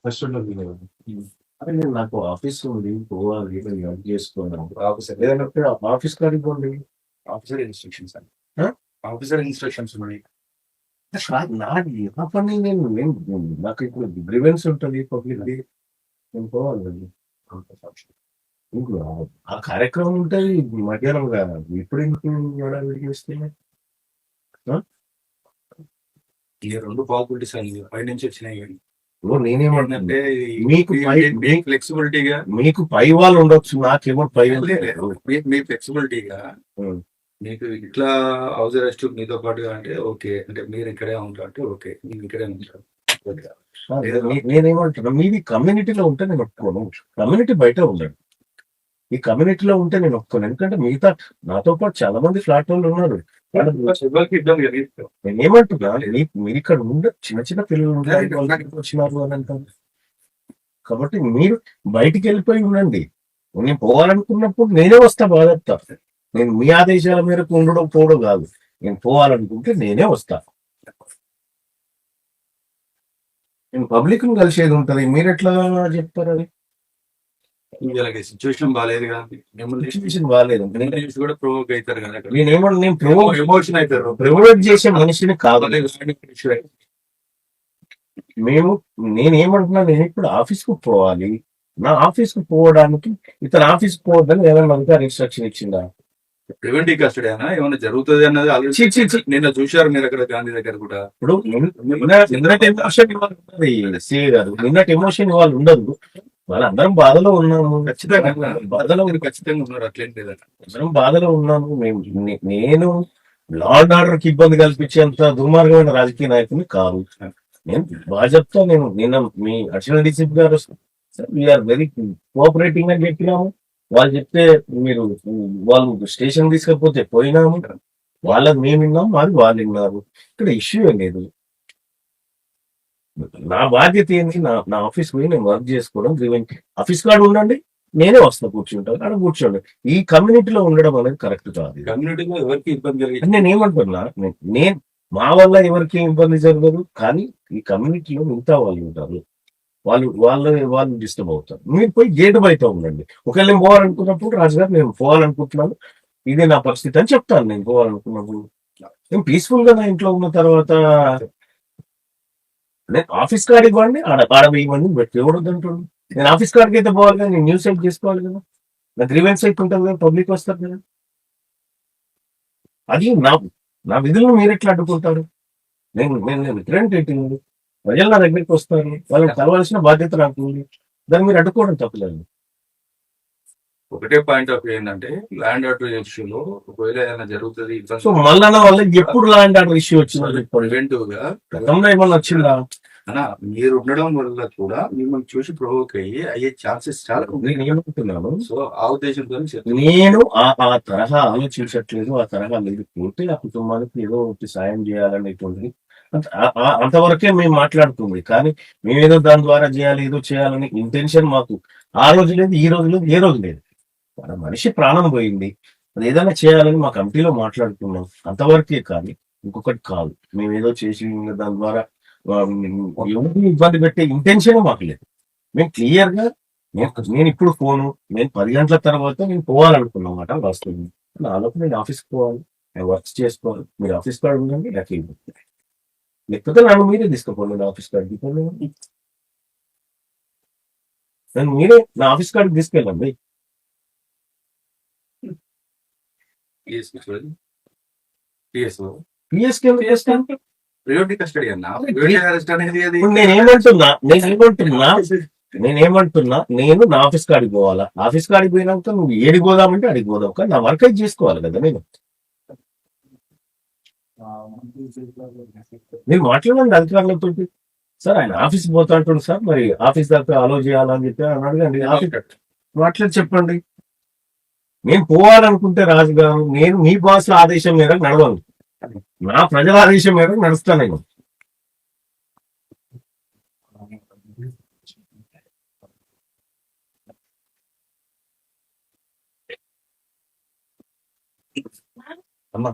First ఉండదు కదా. అరే నేను నాకు ఆఫీస్ ఉంది పోవాలి నేను వర్క్ చేసుకున్నాను ఆఫీస్ లేదన్నప్పుడు ఆఫీస్ కాడికి పోండి. ఆఫీసర్ ఇన్స్ట్రక్షన్స్ అండి. ఆ? ఆఫీసర్ ఇన్స్ట్రక్షన్స్ ఉన్నాయి. కాదు, నాది నా పని నాకు ఇప్పుడు గ్రీవెన్స్ ఉంటుంది పబ్లిక్ ది, నేను పోవాలి. ఇంకో ఆ కార్యక్రమం ఉంటుంది మధ్యాహ్నం కదా, ఇప్పుడు ఇంకో హడావిడి చేస్తే ఆ? ఈ రెండు పాసిబిలిటీస్ అండి పై నుంచి వచ్చినాయి. ఓ నేనేమంటే ఏంటంటే మీకు ఫ్లెక్సిబిలిటీగా మీకు పై వాళ్ళు ఉండొచ్చు, నాకేమో పై వాళ్ళు లేరు. మీ ఫ్లెక్సిబిలిటీగా ఉం. మీకు ఇట్లా హౌస్ అరెస్ట్ మీతో పాటుగా అంటే ఓకే, అంటే మీరు ఇక్కడే ఉంటారు అంటే ఓకే, నేను ఇక్కడే ఉంటాను. నేనేమంటున్నా, మీది కమ్యూనిటీలో ఉంటే నేను ఒప్పుకోను. కమ్యూనిటీ బయట ఉండండి, ఈ కమ్యూనిటీలో ఉంటే నేను ఒప్పుకోను. ఎందుకంటే మిగతా నాతో పాటు చాలా మంది ఫ్లాట్ వాళ్ళు ఉన్నారు. ఎవరికి ఇబ్బంది కలిగిస్తారు. నేనేమంటున్నా, మీరు ఇక్కడ ఉండే చిన్న చిన్న పిల్లలు ఉంటారు, వాళ్ళకి వచ్చినారు అని అంటారు. కాబట్టి మీరు బయటికి వెళ్ళిపోయి ఉండండి. నేను పోవాలనుకున్నప్పుడు నేనే వస్తా, బాధపడతా. నేను మీ ఆదేశాల మేరకు ఉండడం పోవడం కాదు, నేను పోవాలనుకుంటే నేనే వస్తా. నేను పబ్లిక్ ను కలిసేది ఉంటది, మీరు ఎట్లా చెప్తారు? అది సిచ్యువేషన్ బాగాలేదు కదా, సిచ్యువేషన్ బాగాలేదు, కూడా ప్రొవోక్ అవుతారు కదా. నేను ఎమోషన్ అవుతారు. ప్రివిలేజ్ చేసే మనిషిని కాదు మేము. నేనేమంటున్నా, నేను ఇప్పుడు ఆఫీస్ కు పోవాలి, నా ఆఫీస్ కు పోవడానికి ఇతను ఆఫీస్ కు పోవద్దని ఏమైనా అధికారి ఇన్స్ట్రక్షన్ ఇచ్చిందా? ప్రివెంటివ్ కస్టడీ అయినా ఏమైనా జరుగుతుంది అన్నది ఆల్రెడీ నిన్న చూశారు మీరు అక్కడ గాంధీ దగ్గర కూడా. ఇప్పుడు నిన్నటి ఎమోషన్ ఇవాళ ఉన్నది సిఏ గారు, నిన్నటి ఎమోషన్ ఇవాళ ఉండదు. వాళ్ళందరం బాధలో ఉన్నాము, ఖచ్చితంగా బాధలో ఖచ్చితంగా ఉన్నారు, అట్లేం లేదట. అందరం బాధలో ఉన్నాము. నేను లా అండ్ ఆర్డర్ కి ఇబ్బంది కల్పించేంత దుర్మార్గమైన రాజకీయ నాయకుని కాదు. నేను బాగా చెప్తా. నేను నిన్న మీ అడిషనల్ డీసీపీ గారు వీఆర్ వెరీ కోఆపరేటింగ్ అని చెప్పినాము. వాళ్ళు చెప్తే మీరు వాళ్ళు స్టేషన్ తీసుకపోతే పోయినాము, వాళ్ళది మేము విన్నాము, మాది వాళ్ళు విన్నారు. ఇక్కడ ఇష్యూ ఏం లేదు. నా బాధ్యత ఏంటి, నా ఆఫీస్ పోయి నేను వర్క్ చేసుకోవడం. ఆఫీస్ కార్డు ఉండండి, నేనే వస్తా, కూర్చుంటాను అక్కడ కూర్చోండి. ఈ కమ్యూనిటీలో ఉండడం అనేది కరెక్ట్ కాదు. కమ్యూనిటీలో ఎవరికి ఇబ్బంది కలిగి నేను ఏమంటున్నా, నేను మా వల్ల ఎవరికి ఇబ్బంది జరగదు, కానీ ఈ కమ్యూనిటీలో మిగతా వాళ్ళు ఉంటారు, వాళ్ళు డిస్టర్బ్ అవుతారు. మీరు పోయి గేట్ బయట ఉండండి. ఒకవేళ నేను పోవాలనుకున్నప్పుడు, రాజుగారు నేను పోవాలనుకుంటున్నాను, ఇదే నా పరిస్థితి అని చెప్తాను. నేను పోవాలనుకున్నప్పుడు నేను పీస్ఫుల్ గా నా ఇంట్లో ఉన్న తర్వాత నేను ఆఫీస్ కార్డు ఇవ్వండి, ఆడ ఇవ్వండి, బట్ ఎవడొద్దంటాడు. నేను ఆఫీస్ కార్డుకి అయితే పోవాలి కదా, నేను న్యూస్ సైట్ చేసుకోవాలి కదా, నా గ్రీవెన్స్ సైట్ ఉంటుంది కదా, పబ్లిక్ వస్తారు కదా. అది నా విధులను మీరు ఎట్లా అడ్డుకుంటారు? నేను రిప్రజెంటేటివ్, ప్రజలు నా దగ్గరికి వస్తారు, వాళ్ళని కలవాల్సిన బాధ్యత నాకు ఉంది. దాన్ని మీరు అడ్డుకోవడం తప్పలేదు. ఒకటే పాయింట్ ఆఫ్ వ్యూ ఏంటంటే, ల్యాండ్ ఆర్డర్ ఇష్యూలో ఒకవేళ ఏదైనా జరుగుతుంది, సో మళ్ళా వల్ల ఎప్పుడు ల్యాండ్ ఆర్డర్ ఇష్యూ వచ్చింది? ప్రివెంటివ్ గా గతంలో ఏమన్నా వచ్చిందా? అన్నా మీరు ఉండడం వల్ల కూడా మిమ్మల్ని చూసి ప్రొవోక్ అయ్యే ఛాన్సెస్ చాలా నేను ఏమనుకుంటున్నాను, సో ఆ ఉద్దేశంతో నేను ఆ తరహా ఆలోచించట్లేదు. ఆ తరహా లేదు, పోతే ఆ కుటుంబానికి ఏదో ఒకటి సాయం చేయాలనేటువంటిది అంతవరకే మేము మాట్లాడుతుంది. కానీ మేమేదో దాని ద్వారా చేయాలి, ఏదో చేయాలని ఇంటెన్షన్ మాకు ఆ రోజు లేదు, ఈ రోజు లేదు, ఏ రోజు లేదు. మన మనిషి ప్రాణం పోయింది, అది ఏదైనా చేయాలని మా కమిటీలో మాట్లాడుకున్నాం, అంతవరకే. కానీ ఇంకొకటి కాదు, మేము ఏదో చేసి దాని ద్వారా ఎవరిని ఇబ్బంది పెట్టే ఇంటెన్షన్ మాకు లేదు. మేము క్లియర్ గా నేను ఇప్పుడు ఫోను, నేను 10 గంటల తర్వాత నేను పోవాలనుకున్నమాట వస్తుంది. నాలోపు నేను ఆఫీస్కి పోవాలి, నేను వర్క్ చేసుకోవాలి. మీరు ఆఫీస్ కార్డు ఉందండి, నాకు లేకపోతే నన్ను మీరే తీసుకుపోండి నా ఆఫీస్ కార్డు. నన్ను మీరే నా ఆఫీస్ కార్డు తీసుకెళ్ళండి. ప్రివెంటివ్ కస్టడీ అన్నా, నేనేమంటున్నా, నేను నా ఆఫీస్ కాడికి పోవాలా? ఆఫీస్ కాడికి పోయినాక నువ్వు ఏడికి పోదామంటే అడిగి పోదాం, కానీ నా వర్క్ అయితే చేసుకోవాలి కదా. మీరు మాట్లాడండి అధికారులతో, సార్ ఆయన ఆఫీస్ పోతా అంటుండు సార్, మరి ఆఫీస్ దాకా అలో చేయాలని చెప్పి అని అడగండి. ఆఫీస్ మాట్లాడి చెప్పండి. నేను పోవాలనుకుంటే రాజుగారు, నేను మీ బాస్ ఆదేశం మేరకు నడవాలి, నా ప్రజల ఆదేశం మేరకు నడుస్తాను నేను. అమ్మా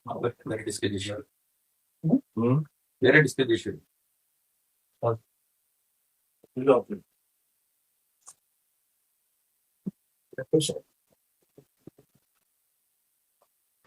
వేరే డిస్కస్ చేశారు, ఉమ్. వేరే డిస్కస్ చేశారు.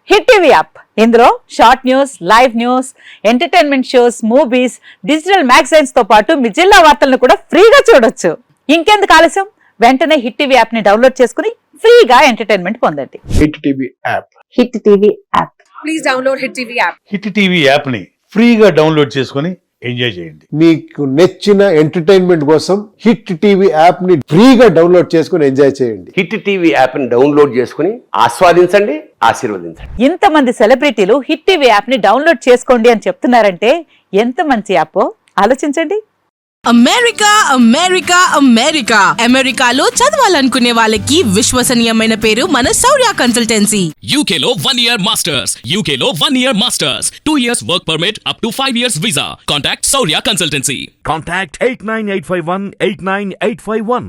హిట్ టీవీ యాప్ ఇందులో short news, live news, entertainment shows, movies, digital magazines తో పాటు మీ జిల్లా వార్తలను కూడా ఫ్రీగా చూడొచ్చు. ఇంకెందుకు ఆలస్యం, వెంటనే హిట్ టీవీ యాప్ ని డౌన్లోడ్ చేసుకుని ఫ్రీగా ఎంటర్టైన్మెంట్ పొందండి. Hit TV app. Hit TV app. Please download Hit TV app. Hit TV యాప్ని ఫ్రీగా డౌన్లోడ్ చేసుకొని ఎంజాయ్ చేయండి. మీకు నచ్చిన ఎంటర్టైన్మెంట్ కోసం హిట్ టీవీ యాప్ ని ఫ్రీగా డౌన్లోడ్ చేసుకుని ఎంజాయ్ చేయండి. హిట్ టీవీ యాప్ని డౌన్లోడ్ చేసుకుని ఆస్వాదించండి, ఆశీర్వదించండి. ఇంతమంది సెలబ్రిటీలు హిట్ టీవీ యాప్ ని డౌన్లోడ్ చేసుకోండి అని చెప్తున్నారంటే ఎంత మంచి యాప్ ఆలోచించండి. అమెరికా అమెరికా అమెరికా అమెరికాలో చదవాలనుకునే వాళ్ళకి విశ్వసనీయమైన పేరు మన శౌర్య consultancy. UK Law 1 Year Masters. UK Law 1 Year Masters. 2 years work permit up to 5 years visa. Contact Saurya Consultancy. Contact 89851 89851.